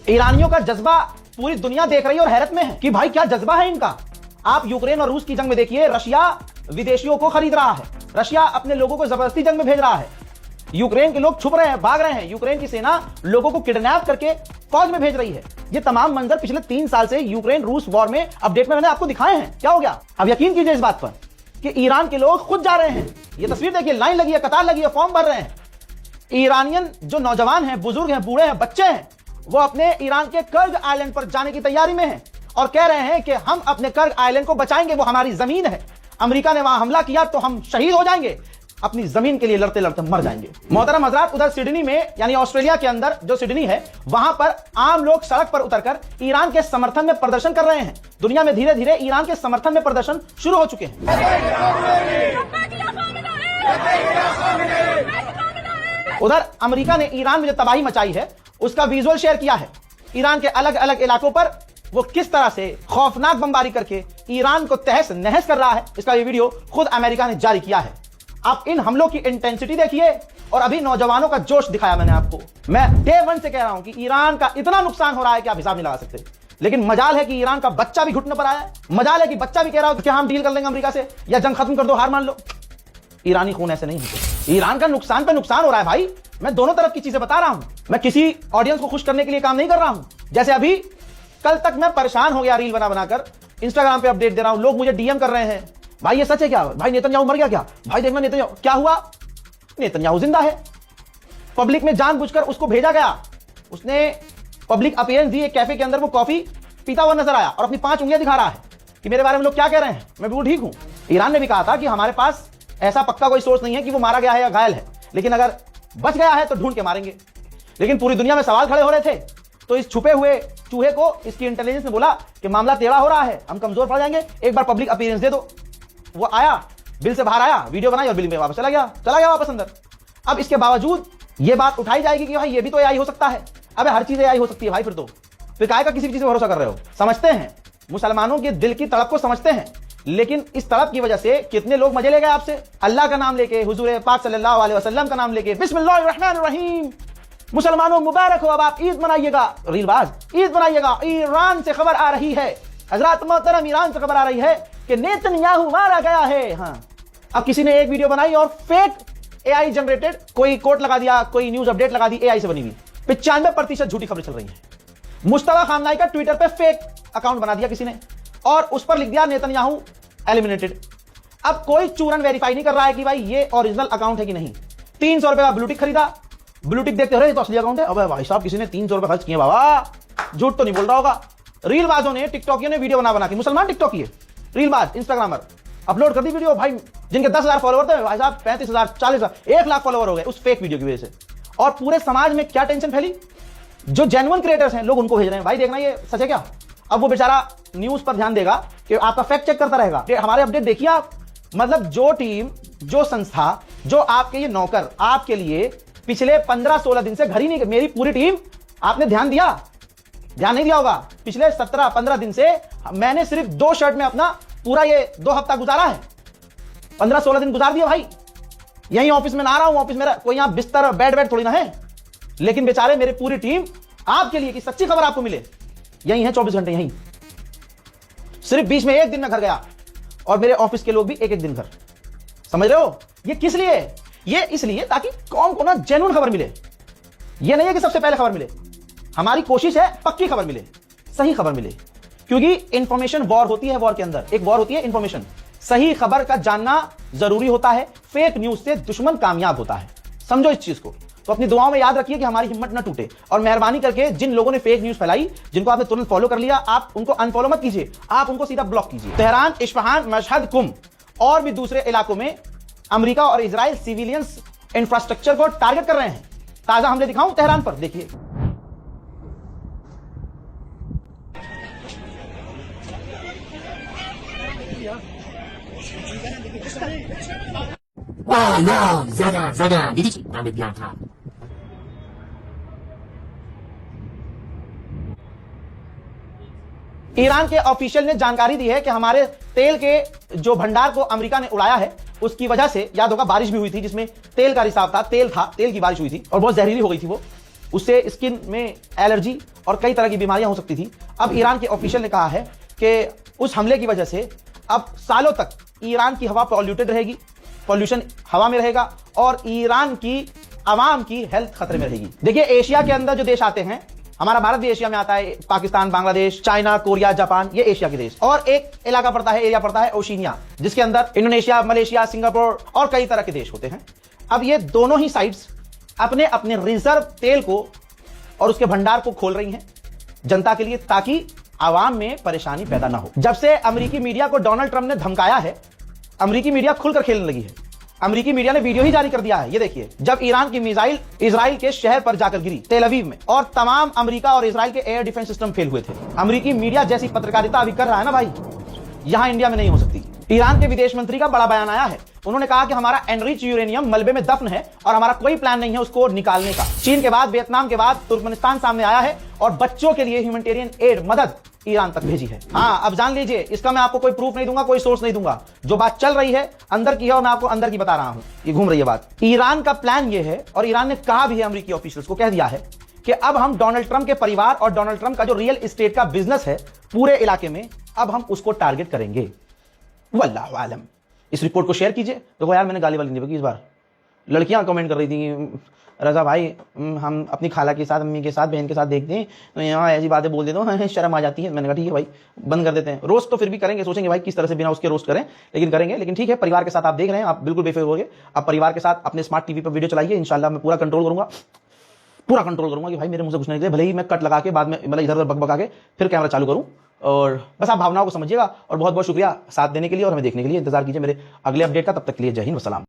ईरानियों का जज्बा पूरी दुनिया देख रही है और हैरत में है कि भाई क्या जज्बा है इनका। आप यूक्रेन और रूस की जंग में देखिए, रशिया विदेशियों को खरीद रहा है, रशिया अपने लोगों को जबरदस्ती जंग में भेज रहा है, यूक्रेन के लोग छुप रहे हैं, भाग रहे हैं, यूक्रेन की सेना लोगों को किडनैप करके फौज में भेज रही है। ये तमाम मंजर पिछले 3 साल से यूक्रेन रूस वॉर में अपडेट में मैंने आपको दिखाए हैं। क्या हो गया? अब यकीन कीजिए इस बात पर कि ईरान के लोग खुद जा रहे हैं। ये तस्वीर देखिए, लाइन लगी है, कतार लगी है, फॉर्म भर रहे हैं। ईरानियन जो नौजवान हैं, बुजुर्ग हैं, बूढ़े हैं, बच्चे हैं, वो अपने ईरान के कर्ग आइलैंड पर जाने की तैयारी में हैं और कह रहे हैं कि हम अपने कर्ग आइलैंड को बचाएंगे, वो हमारी जमीन है। अमेरिका ने वहां हमला किया तो हम शहीद हो जाएंगे, अपनी जमीन के लिए लड़ते लड़ते मर जाएंगे। मोहतरम हजरात, उधर सिडनी में यानी ऑस्ट्रेलिया के अंदर जो सिडनी है, वहां पर आम लोग सड़क पर उतरकर ईरान के समर्थन में प्रदर्शन कर रहे हैं। दुनिया में धीरे धीरे ईरान के समर्थन में प्रदर्शन शुरू हो चुके हैं। उधर अमेरिका ने ईरान में जो तबाही मचाई है उसका विजुअल शेयर किया है। ईरान के अलग अलग इलाकों पर वो किस तरह से खौफनाक बमबारी करके ईरान को तहस नहस कर रहा है, इसका ये वीडियो खुद अमेरिका ने जारी किया है। आप इन हमलों की इंटेंसिटी देखिए और अभी नौजवानों का जोश दिखाया मैंने आपको। मैं डे 1 से कह रहा हूं कि ईरान का इतना नुकसान हो रहा है कि आप हिसाब नहीं लगा सकते। लेकिन मजाल है कि ईरान का बच्चा भी घुटने पर आया है। मजाल है कि बच्चा भी कह रहा हो कि हम डील कर लेंगे अमेरिका से, या जंग खत्म कर दो, हार मान लो। ईरानी खून ऐसे नहीं होते। ईरान का नुकसान पे नुकसान हो रहा है भाई। मैं दोनों तरफ की चीजें बता रहा हूं। मैं किसी ऑडियंस को खुश करने के लिए काम नहीं कर रहा हूं। जैसे अभी कल तक मैं परेशान हो गया रील बना बनाकर, इंस्टाग्राम पे अपडेट दे रहा हूं, लोग मुझे डीएम कर रहे हैं, भाई ये सच है क्या? भाई नेतन्याहू मर गया क्या? भाई देखना नेतन्याहू क्या हुआ? नेतन्याहू जिंदा है। पब्लिक में जानबूझकर उसको भेजा गया। उसने पब्लिक अपीयरेंस दी, एक कैफे के अंदर वो कॉफी पीता हुआ नजर आया और अपनी 5 उंगलियां दिखा रहा है कि मेरे बारे में लोग क्या कह रहे हैं, मैं बिल्कुल ठीक हूं। ईरान ने भी कहा था कि हमारे पास ऐसा पक्का कोई सोर्स नहीं है कि वो मारा गया है या घायल है, लेकिन अगर बच गया है तो ढूंढ के मारेंगे। लेकिन पूरी दुनिया में सवाल खड़े हो रहे थे, तो इस छुपे हुए चूहे को इसकी इंटेलिजेंस ने बोला कि मामला टेढ़ा हो रहा है, हम कमजोर पड़ जाएंगे, एक बार पब्लिक अपीयरेंस दे दो। वो आया, बिल से बाहर आया, वीडियो बनाई और बिल में वापस चला गया वापस अंदर। अब इसके बावजूद ये बात उठाई जाएगी कि भाई ये भी तो एआई हो सकता है। अबे हर चीज एआई हो सकती है भाई, फिर काहे का किसी चीज पे भरोसा कर रहे हो? समझते हैं, मुसलमानों के दिल की तड़प को समझते हैं, लेकिन इस तड़प की वजह से कितने लोग मजे ले गए आपसे। अल्लाह का नाम लेके, हुजूर पाक सल्लल्लाहु अलैहि वसल्लम का नाम लेके, बिस्मिल्लाहिर्रहमानिर्रहीम, मुसलमानों मुबारक हो, अब आप ईद मनाइएगा। रीलबाज, ईद मनाइएगा। ईरान से खबर आ रही है, हजरत मोहतरम, ईरान से खबर आ रही है कि नेतन्याहू मारा गया है। हाँ, अब किसी ने एक वीडियो बनाई और फेक एआई जनरेटेड कोई कोट लगा दिया, कोई न्यूज अपडेट लगा दी, एआई से बनी हुई। 95% झूठी खबरें चल रही है। मुस्तफा खामनाई का ट्विटर पे फेक अकाउंट बना दिया किसी ने और उस पर लिख दिया नेतन्याहू एलिमिनेटेड। अब कोई चूरन वेरीफाई नहीं कर रहा है कि भाई ये ओरिजिनल अकाउंट है कि नहीं। 300 रुपए का ब्लूटिक खरीदा, ब्लूटिक देखते हो, ये तो असली अकाउंट है। अबे भाई साहब, किसी ने 300 रुपए खर्च किए बाबा, झूठ तो नहीं बोल रहा होगा। रीलबाजों ने, टिकटॉकियों ने वीडियो बना के, मुसलमान टिकटॉकी है, रीलबाज इंस्टाग्रामर, अपलोड कर दी वीडियो। भाई जिनके 10,000 फॉलोवर थे, भाई साहब 35,000, 40,000, 1 लाख फॉलोवर हो गए उस फेक वीडियो की वजह से। और पूरे समाज में क्या टेंशन फैली, जो जेन्युइन क्रिएटर्स हैं लोग उनको भेज रहे हैं, भाई देखना ये सच है क्या। अब वो बेचारा न्यूज पर ध्यान देगा कि आपका फैक्ट चेक करता रहेगा। हमारे अपडेट देखिए आप, मतलब जो टीम, जो संस्था, जो आपके ये नौकर आपके लिए पिछले 15-16 दिन से घर ही नहीं, मेरी पूरी टीम, आपने ध्यान नहीं दिया होगा। पिछले 17-15 दिन से मैंने सिर्फ 2 शर्ट में अपना पूरा ये 2 हफ्ता गुजारा है। 15-16 दिन गुजार दिया भाई। यही ऑफिस में ना रहा हूं, ऑफिस में कोई यहां बिस्तर और बेड थोड़ी ना है, लेकिन बेचारे मेरी पूरी टीम आपके लिए कि सच्ची खबर आपको मिले, यही है 24 घंटे यहीं। सिर्फ बीच में एक दिन में घर गया और मेरे ऑफिस के लोग भी एक दिन घर। समझ रहे हो ये किस लिए? ये इसलिए ताकि कौन को ना जेन्युइन खबर मिले। ये नहीं है कि सबसे पहले खबर मिले, हमारी कोशिश है पक्की खबर मिले, सही खबर मिले, क्योंकि इंफॉर्मेशन वॉर होती है। वॉर के अंदर एक वॉर होती है इंफॉर्मेशन। सही खबर का जानना जरूरी होता है। फेक न्यूज से दुश्मन कामयाब होता है, समझो इस चीज को। तो अपनी दुआओं में याद रखिए कि हमारी हिम्मत न टूटे। और मेहरबानी करके जिन लोगों ने फेक न्यूज फैलाई, जिनको आपने तुरंत फॉलो कर लिया, आप उनको अनफॉलो मत कीजिए, आप उनको सीधा ब्लॉक कीजिए। तेहरान, इस्फहान, मशहद, कुम और भी दूसरे इलाकों में अमेरिका और इजराइल सिविलियंस इंफ्रास्ट्रक्चर को टारगेट कर रहे हैं। ताजा हमले दिखाऊं तेहरान पर, देखिए। ईरान के ऑफिशियल ने जानकारी दी है कि हमारे तेल के जो भंडार को अमेरिका ने उड़ाया है, उसकी वजह से, याद होगा बारिश भी हुई थी जिसमें तेल का रिसाव था, तेल की बारिश हुई थी और बहुत जहरीली हो गई थी वो। उससे स्किन में एलर्जी और कई तरह की बीमारियां हो सकती थी। अब ईरान के ऑफिशियल ने कहा है कि उस हमले की वजह से अब सालों तक ईरान की हवा पॉल्यूटेड रहेगी, पॉल्यूशन हवा में रहेगा और ईरान की आवाम की हेल्थ खतरे में रहेगी। देखिए, एशिया के अंदर जो देश आते हैं, हमारा भारत भी एशिया में आता है, Pakistan, Bangladesh, China, Korea, Japan, ये एशिया के देश। और एक इलाका पड़ता है, एरिया पड़ता है ओशिनिया, जिसके अंदर इंडोनेशिया, मलेशिया, सिंगापुर और कई तरह के देश होते हैं। अब ये दोनों ही साइड्स अपने अपने रिजर्व तेल को और उसके भंडार को खोल रही हैं जनता के लिए, ताकि आवाम में परेशानी पैदा ना हो। जब से अमेरिकी मीडिया को डोनाल्ड ट्रंप ने धमकाया है, अमेरिकी मीडिया खुलकर खेलने लगी है। अमेरिकी मीडिया ने वीडियो ही जारी कर दिया है, ये देखिए, जब ईरान की मिसाइल इजराइल के शहर पर जाकर गिरी, तेल अवीव में, और तमाम अमेरिका और इजराइल के एयर डिफेंस सिस्टम फेल हुए थे। अमेरिकी मीडिया जैसी पत्रकारिता अभी कर रहा है ना भाई, यहां इंडिया में नहीं हो सकती। ईरान के विदेश मंत्री का बड़ा बयान आया है, उन्होंने कहा कि हमारा एनरिच यूरेनियम मलबे में दफन है और हमारा कोई प्लान नहीं है उसको निकालने का। चीन के बाद, वियतनाम के बाद तुर्कमेनिस्तान सामने आया है और बच्चों के लिए ह्यूमैनिटेरियन एड मदद ईरान तक भेजी है। हाँ, अब जान लीजिए, इसका मैं आपको कोई प्रूफ नहीं दूंगा, कोई सोर्स नहीं दूंगा, जो बात चल रही है अंदर की है और मैं आपको अंदर की बता रहा हूं, ये घूम रही है बात। ईरान का प्लान ये है, और ईरान ने कहा भी है, अमेरिकी ऑफिशियल्स को कह दिया है कि अब हम डोनाल्ड ट्रंप के परिवार और डोनाल्ड ट्रंप का जो रियल एस्टेट का बिजनेस है पूरे इलाके में, अब हम उसको टारगेट करेंगे। वल्लाहु आलम। इस रिपोर्ट को शेयर कीजिए। देखो यार, मैंने गाली वाली नहीं बकी इस बार। लड़कियां कमेंट कर रही थी, रजा भाई हम अपनी खाला के साथ, अम्मी के साथ, बहन के साथ देखते हैं तो यहाँ ऐसी बातें बोल देते हो, शर्म आ जाती है। मैंने कहा ठीक है भाई, बंद कर देते हैं। रोस्ट तो फिर भी करेंगे, सोचेंगे भाई किस तरह से बिना उसके रोस्ट करें, लेकिन करेंगे। लेकिन ठीक है, परिवार के साथ आप देख रहे हैं, आप बिल्कुल बेफिक्र हो गए। आप परिवार के साथ अपने स्मार्ट टीवी पर वीडियो चलाइए, इंशाल्लाह मैं पूरा कंट्रोल करूंगा कि भाई मेरे मुंह से कुछ नहीं निकले, भले ही मैं कट लगा के बाद में मतलब इधर उधर बकबका के फिर कैमरा चालू करूं। और बस आप भावनाओं को समझिएगा। और बहुत बहुत शुक्रिया साथ देने के लिए और हमें देखने के लिए। इंतजार कीजिए मेरे अगले अपडेट का। तब तक के लिए जय हिंद, वसलाम।